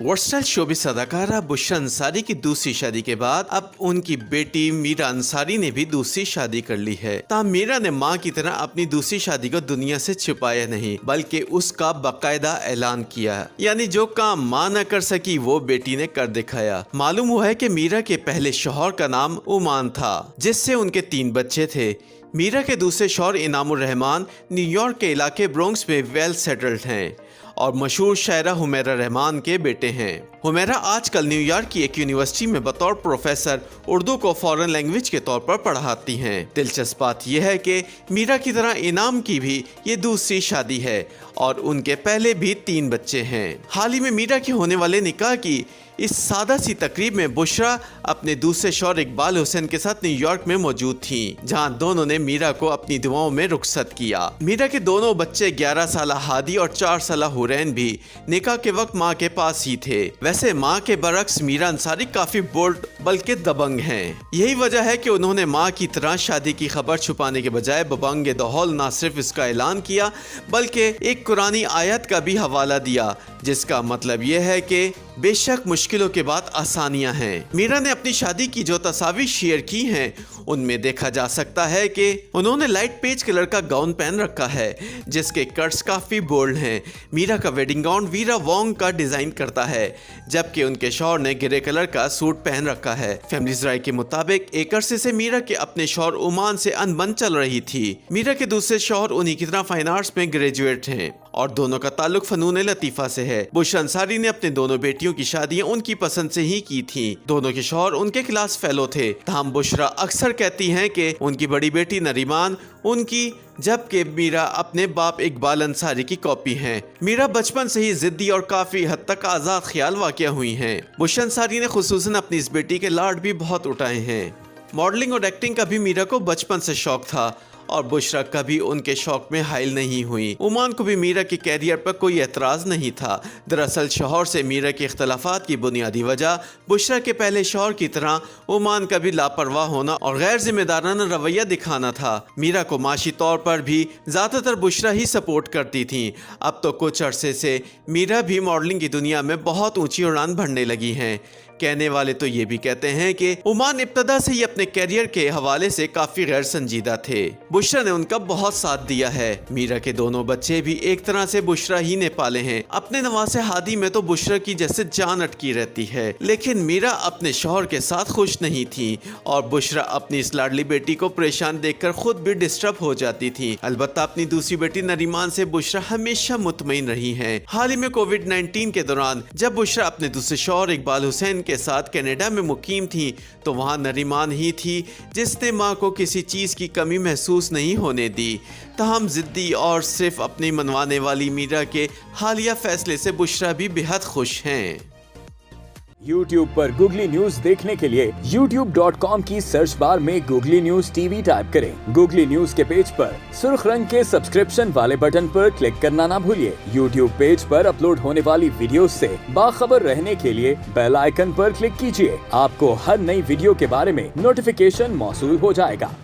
Versatile showbiz अदाकारा बुशरा अंसारी की दूसरी शादी के बाद अब उनकी बेटी मीरा अंसारी ने भी दूसरी शादी कर ली है। ताहम मीरा ने मां की तरह अपनी दूसरी शादी को दुनिया से छुपाया नहीं, बल्कि उसका बाकायदा ऐलान किया। यानी जो काम मां न कर सकी वो बेटी ने कर दिखाया। मालूम हुआ है कि मीरा के पहले शौहर का नाम उमान था, जिससे उनके 3 बच्चे थे। मीरा के दूसरे शौहर इनामुर रहमान न्यूयॉर्क के इलाके ब्रोंक्स में वेल सेटल्ड हैं और मशहूर शायरा हुमैरा रहमान के बेटे हैं। हुमैरा आजकल न्यूयॉर्क की एक यूनिवर्सिटी में बतौर प्रोफेसर उर्दू को फॉरेन लैंग्वेज के तौर पर पढ़ाती हैं। दिलचस्प बात यह है कि मीरा की तरह इनाम की भी ये दूसरी शादी है और उनके पहले भी 3 बच्चे हैं। हाल ही में मीरा के होने वाले निकाह की इस सादा सी तकरीब में बुशरा अपने दूसरे शौहर इकबाल हुसैन के साथ न्यूयॉर्क में मौजूद थीं, जहां दोनों ने मीरा को अपनी दुआओं में रुखसत किया। मीरा के दोनों बच्चे 11 साल हादी और 4 साल हुरैन भी निकाह के वक्त मां के पास ही थे। वैसे मां के बरक्स मीरा अंसारी काफी बोल्ड बल्कि दबंग हैं। यही वजह है कि उन्होंने मां की तरह शादी की खबर छुपाने के बजाय बबंग दहौल न सिर्फ इसका ऐलान किया बल्कि एक कुरानी आयत का भी हवाला दिया, जिसका मतलब यह है कि बेशक मुश्किलों के बाद आसानियां हैं। मीरा ने अपनी शादी की जो तस्वीर शेयर की हैं उनमें देखा जा सकता है कि उन्होंने लाइट पेज कलर का गाउन पहन रखा है, जिसके कट्स काफी बोल्ड हैं। मीरा का वेडिंग गाउन वीरा वोंग का डिजाइन करता है, जबकि उनके शौहर ने ग्रे कलर का सूट पहन रखा है। फैमिलीज राय के मुताबिक एक अरसे से मीरा के अपने शौहर ओमान से अनबन चल रही थी। मीरा के दूसरे शौहर उन्हीं की तरह फाइन आर्ट्स में ग्रेजुएट हैं और दोनों का ताल्लुक फनून लतीफा से है। बुशरा अंसारी ने अपने दोनों बेटियों की शादियां उनकी पसंद से ही की थी। दोनों के शौहर उनके क्लास फेलो थे। ताहम बुशरा अक्सर कहती हैं कि उनकी बड़ी बेटी नरीमान उनकी, जबकि मीरा अपने बाप इकबाल अंसारी की कॉपी हैं। मीरा बचपन से ही जिद्दी और काफी हद तक आजाद ख्याल वाक़या हुई हैं। बुशरा अंसारी ने खुसूसन अपनी इस बेटी के लाड भी बहुत उठाए हैं। मॉडलिंग और एक्टिंग का भी मीरा को बचपन से शौक था और बुशरा कभी उनके शौक में हाइल नहीं हुई। उमान को भी मीरा के कैरियर पर कोई एतराज नहीं था। दरअसल शौहर से मीरा के इख्तलाफात की बुनियादी वजह बुशरा के पहले शौहर की तरह उमान का भी लापरवाह होना और गैर जिम्मेदाराना रवैया दिखाना था। मीरा को माशी तौर पर भी ज्यादातर बुशरा ही सपोर्ट करती थी। अब तो कुछ अरसे से मीरा भी मॉडलिंग की दुनिया में बहुत ऊंची उड़ान भरने लगी हैं। कहने वाले तो ये भी कहते हैं कि उमान इब्तदा से ही अपने कैरियर के हवाले से काफी गैर संजीदा थे। बुशरा ने उनका बहुत साथ दिया है। मीरा के दोनों बच्चे भी एक तरह से बुशरा ही ने पाले हैं। अपने नवासे हादी में तो बुशरा की जैसे जान अटकी रहती है, लेकिन मीरा अपने शौहर के साथ खुश नहीं थी और बुशरा अपनी इस लाडली बेटी को परेशान देखकर खुद भी डिस्टर्ब हो जाती थी। अलबत्ता अपनी दूसरी बेटी नरीमान से बुशरा हमेशा मुतमईन रही है। हाल ही में कोविड-19 के दौरान जब बुशरा अपने दूसरे शौहर इकबाल हुसैन के साथ कनाडा में मुकीम थी तो वहां नरीमान ही थी जिसने मां को किसी चीज की कमी महसूस नहीं होने दी। ताहम जिद्दी और सिर्फ अपनी मनवाने वाली मीरा के हालिया फैसले से बुशरा भी बेहद खुश हैं। YouTube पर गूगली न्यूज देखने के लिए youtube.com की सर्च बार में गूगली न्यूज टीवी टाइप करें। गूगली न्यूज के पेज पर सुर्ख रंग के सब्सक्रिप्शन वाले बटन पर क्लिक करना ना भूलिए। YouTube पेज पर अपलोड होने वाली वीडियो से बाखबर रहने के लिए बेल आइकन पर क्लिक कीजिए। आपको हर नई वीडियो के बारे में नोटिफिकेशन मौसूल हो जाएगा।